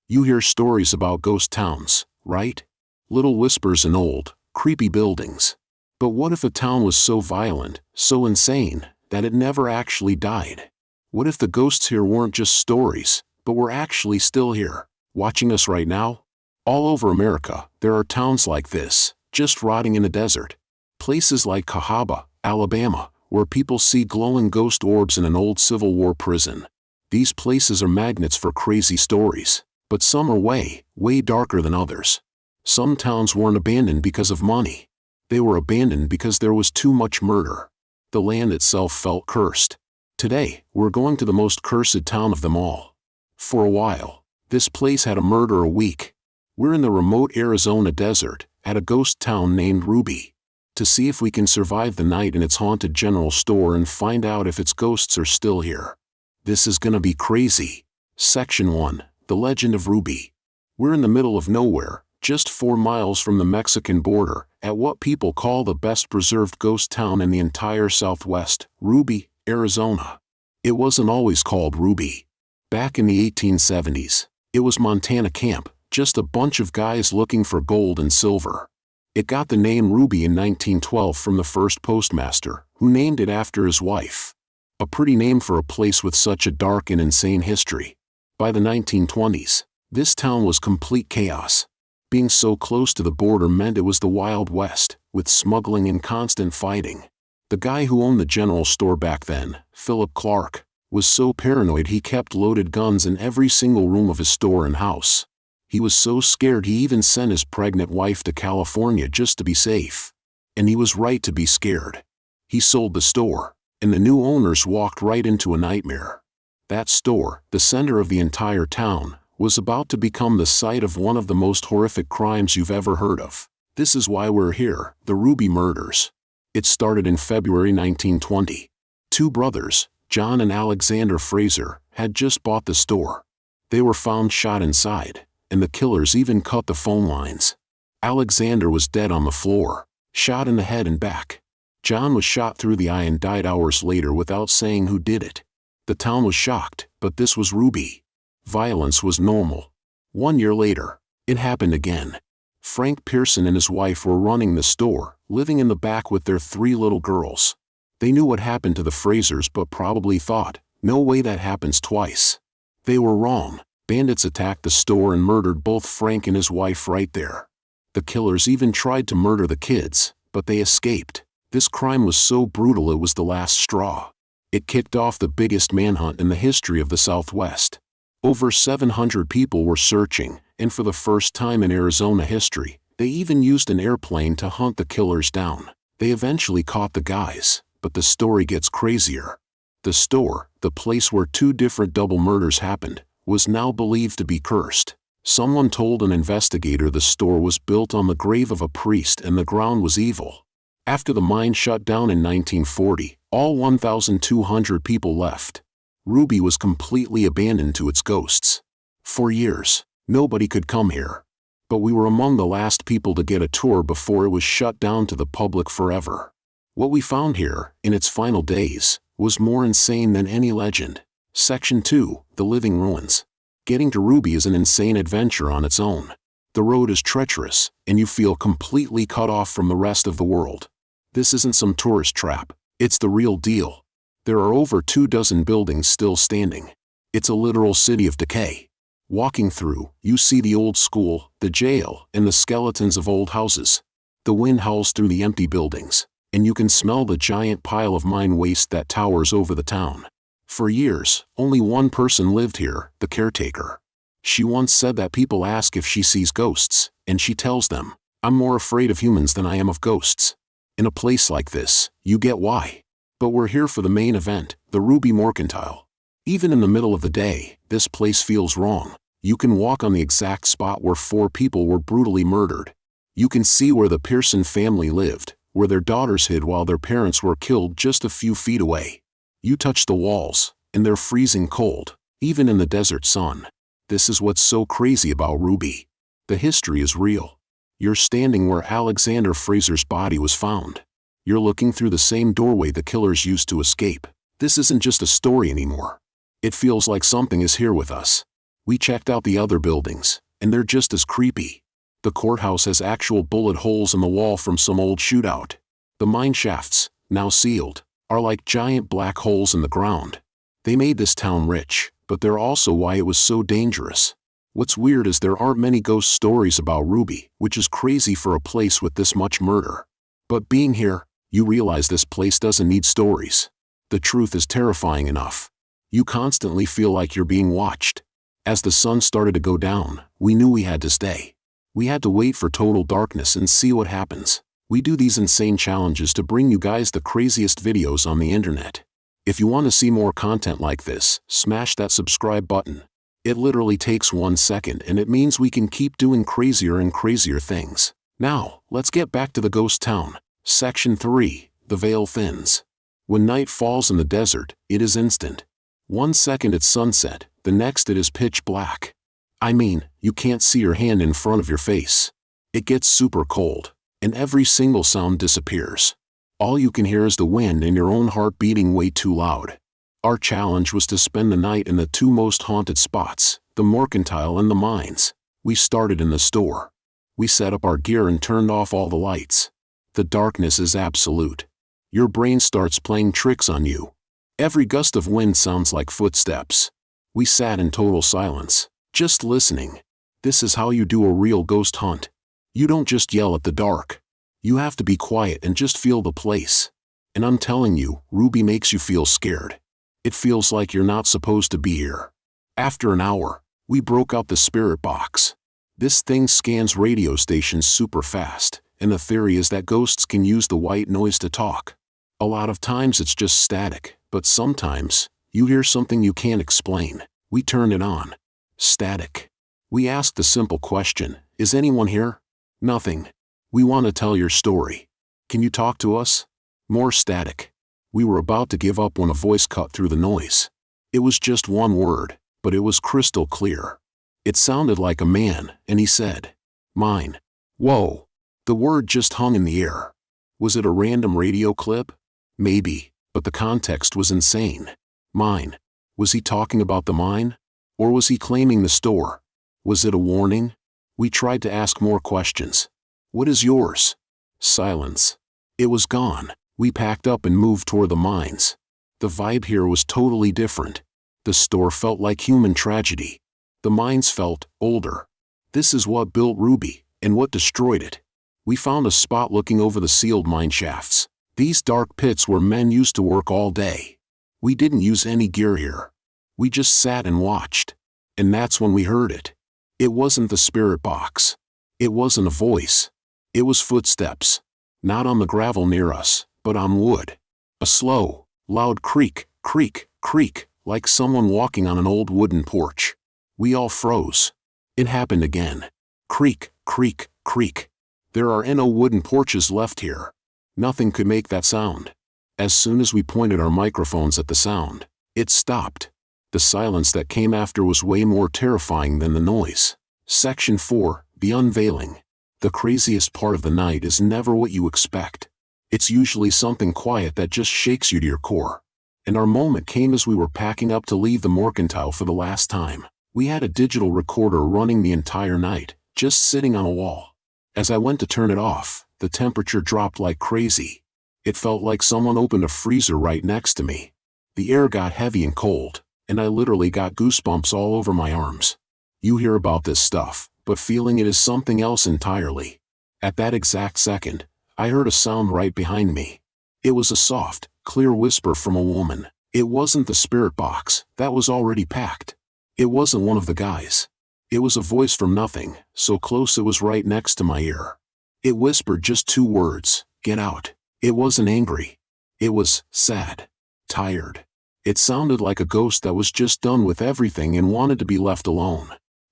You hear stories about ghost towns, right? Little whispers in old, creepy buildings. But what if a town was so violent, so insane, that it never actually died? What if the ghosts here weren't just stories, but were actually still here, watching us right now? All over America, there are towns like this, just rotting in the desert. Places like Cahaba, Alabama, where people see glowing ghost orbs in an old Civil War prison. These places are magnets for crazy stories, but some are way, way darker than others. Some towns weren't abandoned because of money. They were abandoned because there was too much murder. The land itself felt cursed. Today, we're going to the most cursed town of them all. For a while, this place had a murder a week. We're in the remote Arizona desert, at a ghost town named Ruby. To see if we can survive the night in its haunted general store and find out if its ghosts are still here. This is gonna be crazy. Section 1, The Legend of Ruby. We're in the middle of nowhere, just 4 miles from the Mexican border, at what people call the best preserved ghost town in the entire Southwest, Ruby, Arizona. It wasn't always called Ruby. Back in the 1870s, it was Montana Camp, just a bunch of guys looking for gold and silver. It got the name Ruby in 1912 from the first postmaster, who named it after his wife. A pretty name for a place with such a dark and insane history. By the 1920s, this town was complete chaos. Being so close to the border meant it was the Wild West, with smuggling and constant fighting. The guy who owned the general store back then, Philip Clark, was so paranoid he kept loaded guns in every single room of his store and house. He was so scared he even sent his pregnant wife to California just to be safe. And he was right to be scared. He sold the store, and the new owners walked right into a nightmare. That store, the center of the entire town, was about to become the site of one of the most horrific crimes you've ever heard of. This is why we're here, the Ruby murders. It started in February 1920. 2 brothers, John and Alexander Fraser, had just bought the store. They were found shot inside, and the killers even cut the phone lines. Alexander was dead on the floor, shot in the head and back. John was shot through the eye and died hours later without saying who did it. The town was shocked, but this was Ruby. Violence was normal. 1 year later, it happened again. Frank Pearson and his wife were running the store, living in the back with their 3 little girls. They knew what happened to the Frasers but probably thought, no way that happens twice. They were wrong. Bandits attacked the store and murdered both Frank and his wife right there. The killers even tried to murder the kids, but they escaped. This crime was so brutal it was the last straw. It kicked off the biggest manhunt in the history of the Southwest. Over 700 people were searching, and for the first time in Arizona history, they even used an airplane to hunt the killers down. They eventually caught the guys, but the story gets crazier. The store, the place where 2 different double murders happened, was now believed to be cursed. Someone told an investigator the store was built on the grave of a priest and the ground was evil. After the mine shut down in 1940, all 1,200 people left. Ruby was completely abandoned to its ghosts. For years, nobody could come here. But we were among the last people to get a tour before it was shut down to the public forever. What we found here, in its final days, was more insane than any legend. Section 2, The Living Ruins. Getting to Ruby is an insane adventure on its own. The road is treacherous, and you feel completely cut off from the rest of the world. This isn't some tourist trap, it's the real deal. There are over 24 buildings still standing. It's a literal city of decay. Walking through, you see the old school, the jail, and the skeletons of old houses. The wind howls through the empty buildings, and you can smell the giant pile of mine waste that towers over the town. For years, only one person lived here, the caretaker. She once said that people ask if she sees ghosts, and she tells them, "I'm more afraid of humans than I am of ghosts." In a place like this, you get why. But we're here for the main event, the Ruby Mercantile. Even in the middle of the day, this place feels wrong. You can walk on the exact spot where 4 people were brutally murdered. You can see where the Pearson family lived, where their daughters hid while their parents were killed just a few feet away. You touch the walls, and they're freezing cold, even in the desert sun. This is what's so crazy about Ruby. The history is real. You're standing where Alexander Fraser's body was found. You're looking through the same doorway the killers used to escape. This isn't just a story anymore. It feels like something is here with us. We checked out the other buildings, and they're just as creepy. The courthouse has actual bullet holes in the wall from some old shootout. The mine shafts, now sealed, are like giant black holes in the ground. They made this town rich, but they're also why it was so dangerous. What's weird is there aren't many ghost stories about Ruby, which is crazy for a place with this much murder. But being here, you realize this place doesn't need stories. The truth is terrifying enough. You constantly feel like you're being watched. As the sun started to go down, we knew we had to stay. We had to wait for total darkness and see what happens. We do these insane challenges to bring you guys the craziest videos on the internet. If you want to see more content like this, smash that subscribe button. It literally takes 1 second and it means we can keep doing crazier and crazier things. Now, let's get back to the ghost town. Section 3, the veil thins. When night falls in the desert, it is instant. 1 second it's sunset, the next it is pitch black. I mean, you can't see your hand in front of your face. It gets super cold, and every single sound disappears. All you can hear is the wind and your own heart beating way too loud. Our challenge was to spend the night in the two most haunted spots, the mercantile and the mines. We started in the store. We set up our gear and turned off all the lights. The darkness is absolute. Your brain starts playing tricks on you. Every gust of wind sounds like footsteps. We sat in total silence, just listening. This is how you do a real ghost hunt. You don't just yell at the dark. You have to be quiet and just feel the place. And I'm telling you, Ruby makes you feel scared. It feels like you're not supposed to be here. After an hour, we broke out the spirit box. This thing scans radio stations super fast, and the theory is that ghosts can use the white noise to talk. A lot of times it's just static, but sometimes, you hear something you can't explain. We turned it on. Static. We asked the simple question, is anyone here? Nothing. We want to tell your story. Can you talk to us? More static. We were about to give up when a voice cut through the noise. It was just one word, but it was crystal clear. It sounded like a man, and he said, "Mine." Whoa. The word just hung in the air. Was it a random radio clip? Maybe, but the context was insane. Mine. Was he talking about the mine? Or was he claiming the store? Was it a warning? We tried to ask more questions. What is yours? Silence. It was gone. We packed up and moved toward the mines. The vibe here was totally different. The store felt like human tragedy. The mines felt older. This is what built Ruby, and what destroyed it. We found a spot looking over the sealed mine shafts. These dark pits where men used to work all day. We didn't use any gear here. We just sat and watched. And that's when we heard it. It wasn't the spirit box. It wasn't a voice. It was footsteps. Not on the gravel near us, but on wood. A slow, loud creak, creak, creak, like someone walking on an old wooden porch. We all froze. It happened again. Creak, creak, creak. There are no wooden porches left here. Nothing could make that sound. As soon as we pointed our microphones at the sound, it stopped. The silence that came after was way more terrifying than the noise. Section 4, the unveiling. The craziest part of the night is never what you expect. It's usually something quiet that just shakes you to your core. And our moment came as we were packing up to leave the mercantile for the last time. We had a digital recorder running the entire night, just sitting on a wall. As I went to turn it off, the temperature dropped like crazy. It felt like someone opened a freezer right next to me. The air got heavy and cold, and I literally got goosebumps all over my arms. You hear about this stuff, but feeling it is something else entirely. At that exact second, I heard a sound right behind me. It was a soft, clear whisper from a woman. It wasn't the spirit box, that was already packed. It wasn't one of the guys. It was a voice from nothing, so close it was right next to my ear. It whispered just 2 words, "Get out." It wasn't angry. It was sad. Tired. It sounded like a ghost that was just done with everything and wanted to be left alone.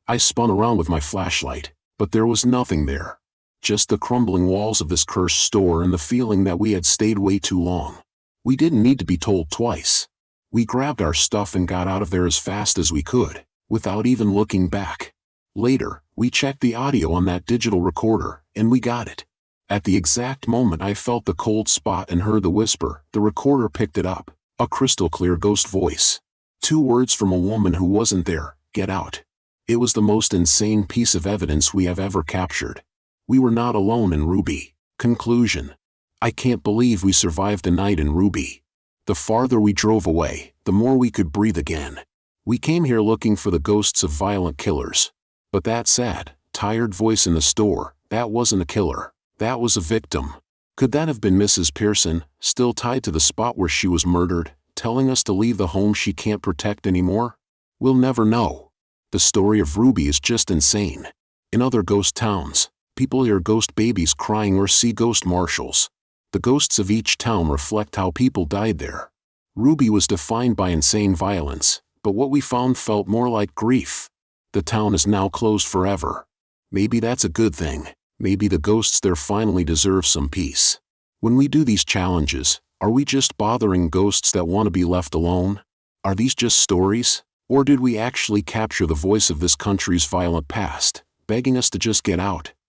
I spun around with my flashlight, but there was nothing there. Just the crumbling walls of this cursed store and the feeling that we had stayed way too long. We didn't need to be told twice. We grabbed our stuff and got out of there as fast as we could, without even looking back. Later, we checked the audio on that digital recorder, and we got it. At the exact moment I felt the cold spot and heard the whisper, the recorder picked it up. A crystal clear ghost voice. 2 words from a woman who wasn't there, "Get out." It was the most insane piece of evidence we have ever captured. We were not alone in Ruby. Conclusion. I can't believe we survived the night in Ruby. The farther we drove away, the more we could breathe again. We came here looking for the ghosts of violent killers. But that sad, tired voice in the store, that wasn't a killer. That was a victim. Could that have been Mrs. Pearson, still tied to the spot where she was murdered, telling us to leave the home she can't protect anymore? We'll never know. The story of Ruby is just insane. In other ghost towns, people hear ghost babies crying or see ghost marshals. The ghosts of each town reflect how people died there. Ruby was defined by insane violence, but what we found felt more like grief. The town is now closed forever. Maybe that's a good thing. Maybe the ghosts there finally deserve some peace. When we do these challenges, are we just bothering ghosts that want to be left alone? Are these just stories? Or did we actually capture the voice of this country's violent past, begging us to just get out?